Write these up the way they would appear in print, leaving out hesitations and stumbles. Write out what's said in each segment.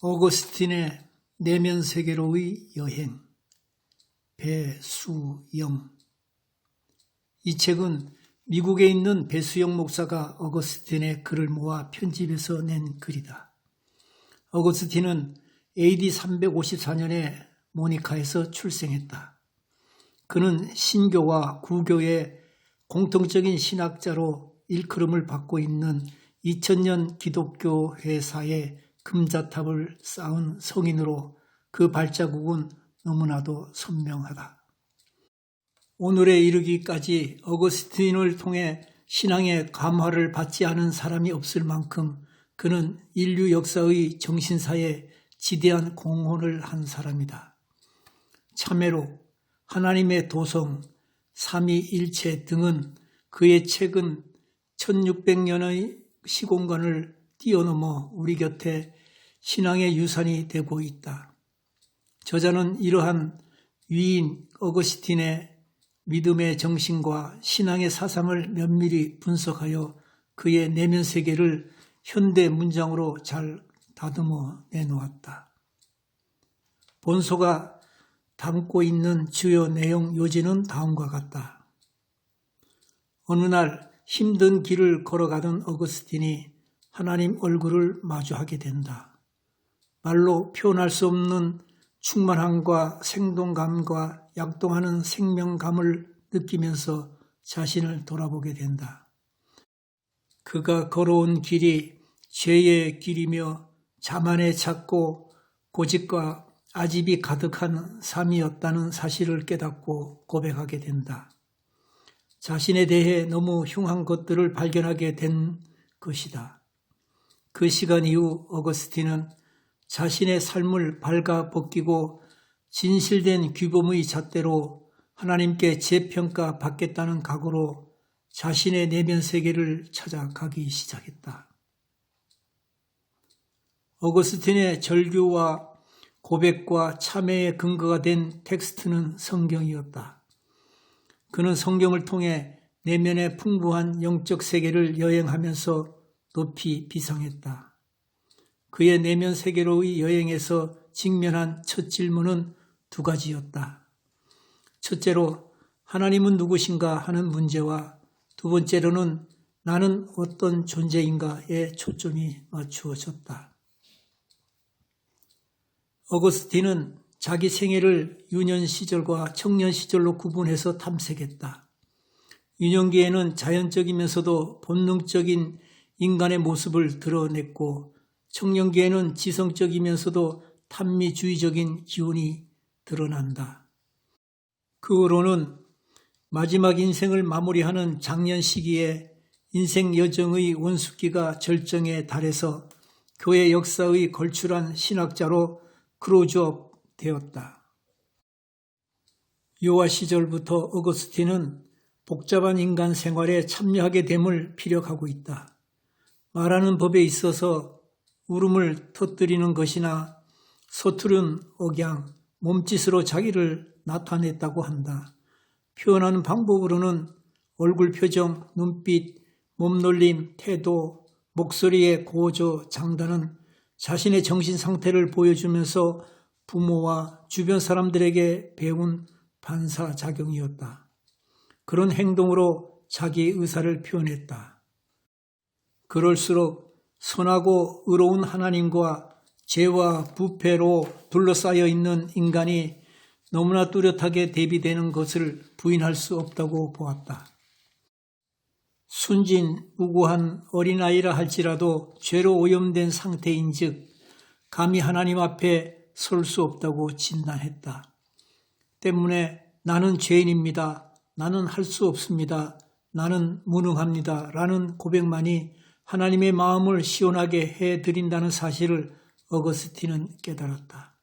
어거스틴의 내면 세계로의 여행, 배수영. 이 책은 미국에 있는 배수영 목사가 어거스틴의 글을 모아 편집해서 낸 글이다. 어거스틴은 AD 354년에 모니카에서 출생했다. 그는 신교와 구교의 공통적인 신학자로 일컬음을 받고 있는 2000년 기독교 회사의 금자탑을 쌓은 성인으로 그 발자국은 너무나도 선명하다. 오늘에 이르기까지 어거스틴을 통해 신앙의 감화를 받지 않은 사람이 없을 만큼 그는 인류 역사의 정신사에 지대한 공헌을 한 사람이다. 참회로, 하나님의 도성, 삼위일체 등은 그의 책은 1600년의 시공간을 뛰어넘어 우리 곁에 신앙의 유산이 되고 있다. 저자는 이러한 위인 어거스틴의 믿음의 정신과 신앙의 사상을 면밀히 분석하여 그의 내면 세계를 현대 문장으로 잘 다듬어 내놓았다. 본소가 담고 있는 주요 내용 요지는 다음과 같다. 어느 날 힘든 길을 걸어가던 어거스틴이 하나님 얼굴을 마주하게 된다. 말로 표현할 수 없는 충만함과 생동감과 약동하는 생명감을 느끼면서 자신을 돌아보게 된다. 그가 걸어온 길이 죄의 길이며 자만에 찼고 고집과 아집이 가득한 삶이었다는 사실을 깨닫고 고백하게 된다. 자신에 대해 너무 흉한 것들을 발견하게 된 것이다. 그 시간 이후 어거스틴은 자신의 삶을 발가벗기고 진실된 규범의 잣대로 하나님께 재평가 받겠다는 각오로 자신의 내면 세계를 찾아가기 시작했다. 어거스틴의 절규와 고백과 참회의 근거가 된 텍스트는 성경이었다. 그는 성경을 통해 내면의 풍부한 영적 세계를 여행하면서 높이 비상했다. 그의 내면 세계로의 여행에서 직면한 첫 질문은 두 가지였다. 첫째로 하나님은 누구신가 하는 문제와 두 번째로는 나는 어떤 존재인가에 초점이 맞추어졌다. 어거스틴은 자기 생애를 유년 시절과 청년 시절로 구분해서 탐색했다. 유년기에는 자연적이면서도 본능적인 인간의 모습을 드러냈고 청년기에는 지성적이면서도 탄미주의적인 기운이 드러난다. 그 후로는 마지막 인생을 마무리하는 장년 시기에 인생 여정의 원숙기가 절정에 달해서 교회 역사의 걸출한 신학자로 크로즈업 되었다. 유아 시절부터 어거스틴은 복잡한 인간 생활에 참여하게 됨을 피력하고 있다. 말하는 법에 있어서 울음을 터뜨리는 것이나 서투른 억양, 몸짓으로 자기를 나타냈다고 한다. 표현하는 방법으로는 얼굴 표정, 눈빛, 몸놀림, 태도, 목소리의 고조, 장단은 자신의 정신 상태를 보여주면서 부모와 주변 사람들에게 배운 반사작용이었다. 그런 행동으로 자기 의사를 표현했다. 그럴수록 선하고 의로운 하나님과 죄와 부패로 둘러싸여 있는 인간이 너무나 뚜렷하게 대비되는 것을 부인할 수 없다고 보았다. 순진, 우고한 어린아이라 할지라도 죄로 오염된 상태인즉 감히 하나님 앞에 설 수 없다고 진단했다. 때문에 나는 죄인입니다. 나는 할 수 없습니다. 나는 무능합니다. 라는 고백만이 하나님의 마음을 시원하게 해드린다는 사실을 어거스틴은 깨달았다.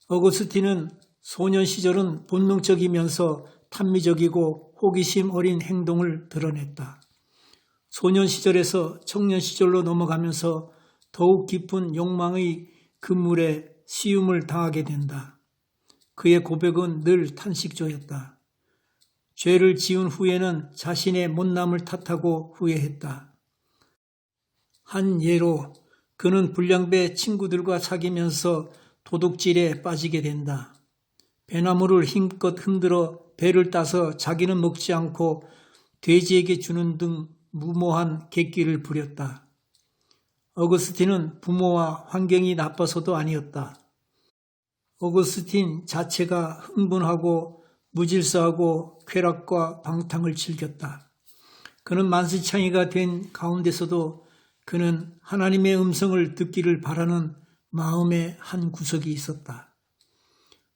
어거스틴은 소년 시절은 본능적이면서 탄미적이고 호기심 어린 행동을 드러냈다. 소년 시절에서 청년 시절로 넘어가면서 더욱 깊은 욕망의 그물에 시움을 당하게 된다. 그의 고백은 늘 탄식조였다. 죄를 지은 후에는 자신의 못남을 탓하고 후회했다. 한 예로 그는 불량배 친구들과 사귀면서 도둑질에 빠지게 된다. 배나무를 힘껏 흔들어 배를 따서 자기는 먹지 않고 돼지에게 주는 등 무모한 객기를 부렸다. 어거스틴은 부모와 환경이 나빠서도 아니었다. 어거스틴 자체가 흥분하고 무질서하고 쾌락과 방탕을 즐겼다. 그는 만시창이가 된 가운데서도 그는 하나님의 음성을 듣기를 바라는 마음의 한 구석이 있었다.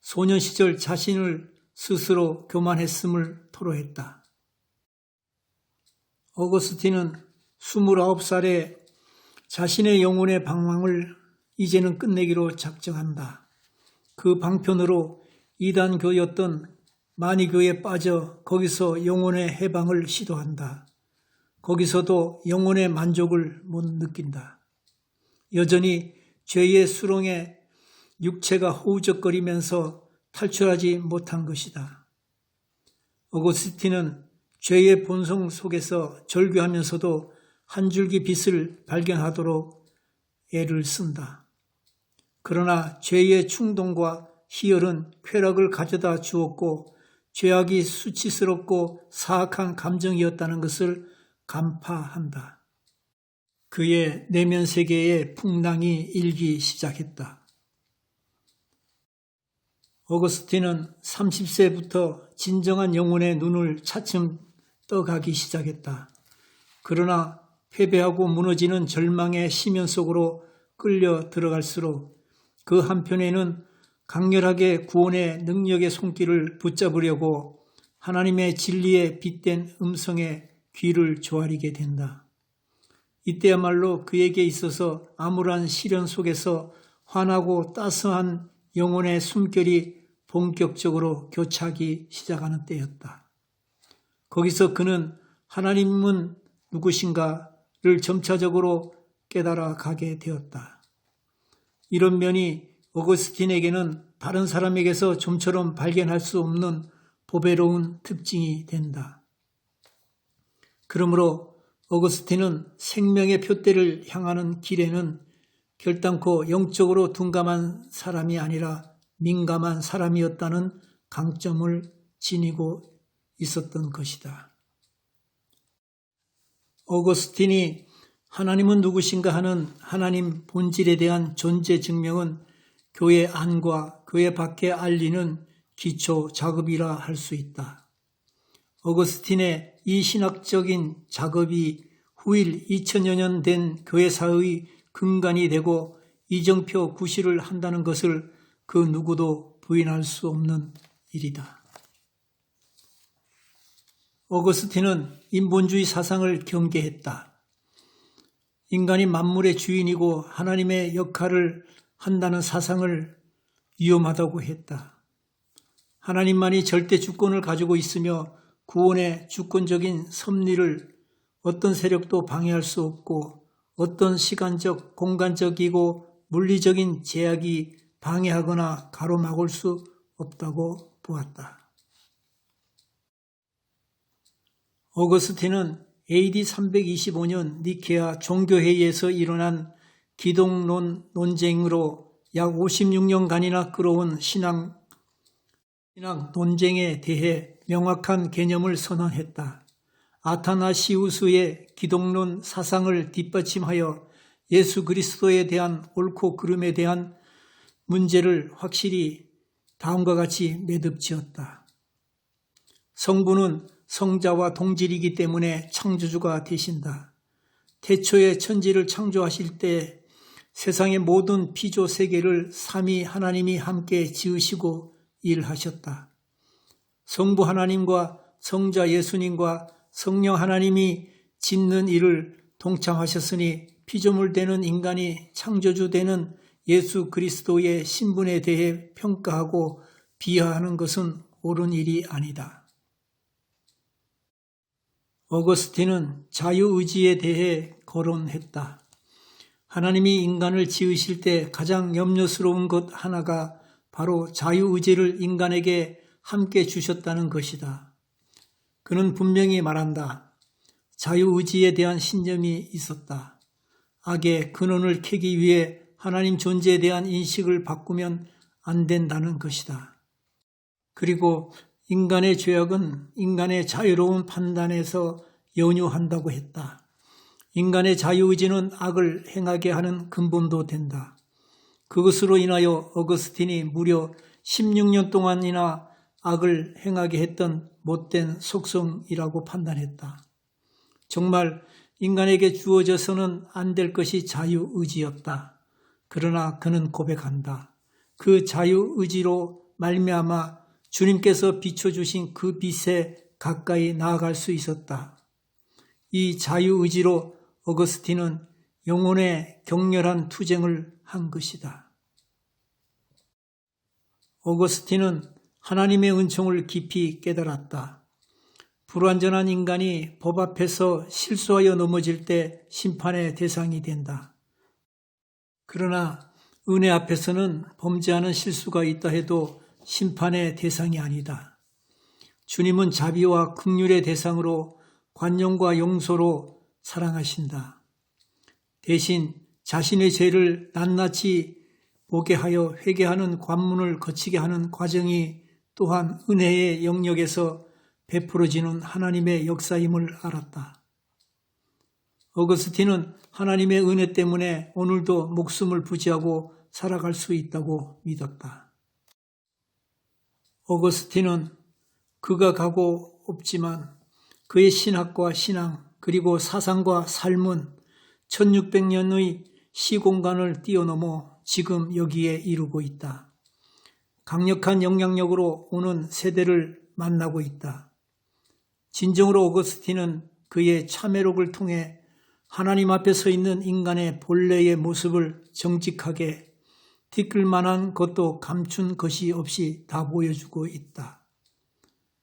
소년 시절 자신을 스스로 교만했음을 토로했다. 어거스틴은 29살에 자신의 영혼의 방황을 이제는 끝내기로 작정한다. 그 방편으로 이단교였던 마니교에 빠져 거기서 영혼의 해방을 시도한다. 거기서도 영혼의 만족을 못 느낀다. 여전히 죄의 수렁에 육체가 허우적거리면서 탈출하지 못한 것이다. 어거스틴은 죄의 본성 속에서 절규하면서도 한 줄기 빛을 발견하도록 애를 쓴다. 그러나 죄의 충동과 희열은 쾌락을 가져다 주었고 죄악이 수치스럽고 사악한 감정이었다는 것을 간파한다. 그의 내면 세계에 풍랑이 일기 시작했다. 어거스틴은 30세부터 진정한 영혼의 눈을 차츰 떠가기 시작했다. 그러나 패배하고 무너지는 절망의 심연 속으로 끌려 들어갈수록 그 한편에는 강렬하게 구원의 능력의 손길을 붙잡으려고 하나님의 진리에 빗댄 음성에 귀를 조아리게 된다. 이때야말로 그에게 있어서 암울한 시련 속에서 환하고 따스한 영혼의 숨결이 본격적으로 교차하기 시작하는 때였다. 거기서 그는 하나님은 누구신가를 점차적으로 깨달아 가게 되었다. 이런 면이 어거스틴에게는 다른 사람에게서 좀처럼 발견할 수 없는 보배로운 특징이 된다. 그러므로 어거스틴은 생명의 표대를 향하는 길에는 결단코 영적으로 둔감한 사람이 아니라 민감한 사람이었다는 강점을 지니고 있었던 것이다. 어거스틴이 하나님은 누구신가 하는 하나님 본질에 대한 존재 증명은 교회 안과 교회 밖에 알리는 기초 작업이라 할 수 있다. 어거스틴의 이 신학적인 작업이 후일 2000여 년 된 교회사의 근간이 되고 이정표 구실을 한다는 것을 그 누구도 부인할 수 없는 일이다. 어거스틴은 인본주의 사상을 경계했다. 인간이 만물의 주인이고 하나님의 역할을 한다는 사상을 위험하다고 했다. 하나님만이 절대 주권을 가지고 있으며 구원의 주권적인 섭리를 어떤 세력도 방해할 수 없고 어떤 시간적, 공간적이고 물리적인 제약이 방해하거나 가로막을 수 없다고 보았다. 어거스틴은 AD 325년 니케아 종교회의에서 일어난 기독론 논쟁으로 약 56년간이나 끌어온 신앙 논쟁에 대해 명확한 개념을 선언했다. 아타나시우스의 기독론 사상을 뒷받침하여 예수 그리스도에 대한 옳고 그름에 대한 문제를 확실히 다음과 같이 매듭지었다. 성부는 성자와 동질이기 때문에 창조주가 되신다. 태초에 천지를 창조하실 때 세상의 모든 피조 세계를 삼위 하나님이 함께 지으시고 일하셨다. 성부 하나님과 성자 예수님과 성령 하나님이 짓는 일을 동참하셨으니 피조물 되는 인간이 창조주 되는 예수 그리스도의 신분에 대해 평가하고 비하하는 것은 옳은 일이 아니다. 어거스틴은 자유의지에 대해 거론했다. 하나님이 인간을 지으실 때 가장 염려스러운 것 하나가 바로 자유의지를 인간에게 함께 주셨다는 것이다. 그는 분명히 말한다. 자유의지에 대한 신념이 있었다. 악의 근원을 캐기 위해 하나님 존재에 대한 인식을 바꾸면 안 된다는 것이다. 그리고 인간의 죄악은 인간의 자유로운 판단에서 연유한다고 했다. 인간의 자유의지는 악을 행하게 하는 근본도 된다. 그것으로 인하여 어거스틴이 무려 16년 동안이나 악을 행하게 했던 못된 속성이라고 판단했다. 정말 인간에게 주어져서는 안 될 것이 자유의지였다. 그러나 그는 고백한다. 그 자유의지로 말미암아 주님께서 비춰주신 그 빛에 가까이 나아갈 수 있었다. 이 자유의지로 어거스틴은 영혼의 격렬한 투쟁을 한 것이다. 어거스틴은 하나님의 은총을 깊이 깨달았다. 불완전한 인간이 법 앞에서 실수하여 넘어질 때 심판의 대상이 된다. 그러나 은혜 앞에서는 범죄하는 실수가 있다 해도 심판의 대상이 아니다. 주님은 자비와 긍휼의 대상으로 관용과 용서로 사랑하신다. 대신 자신의 죄를 낱낱이 보게 하여 회개하는 관문을 거치게 하는 과정이 또한 은혜의 영역에서 베풀어지는 하나님의 역사임을 알았다. 어거스틴은 하나님의 은혜 때문에 오늘도 목숨을 부지하고 살아갈 수 있다고 믿었다. 어거스틴은 그가 가고 없지만 그의 신학과 신앙 그리고 사상과 삶은 1600년의 시공간을 뛰어넘어 지금 여기에 이르고 있다. 강력한 영향력으로 오는 세대를 만나고 있다. 진정으로 어거스틴은 그의 참회록을 통해 하나님 앞에 서 있는 인간의 본래의 모습을 정직하게 뒤끌만한 것도 감춘 것이 없이 다 보여주고 있다.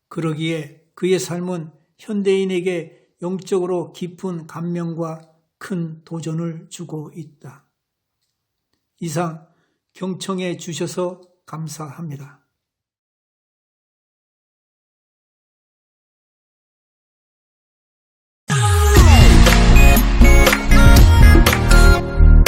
그러기에 그의 삶은 현대인에게 영적으로 깊은 감명과 큰 도전을 주고 있다. 이상 경청해 주셔서 감사합니다.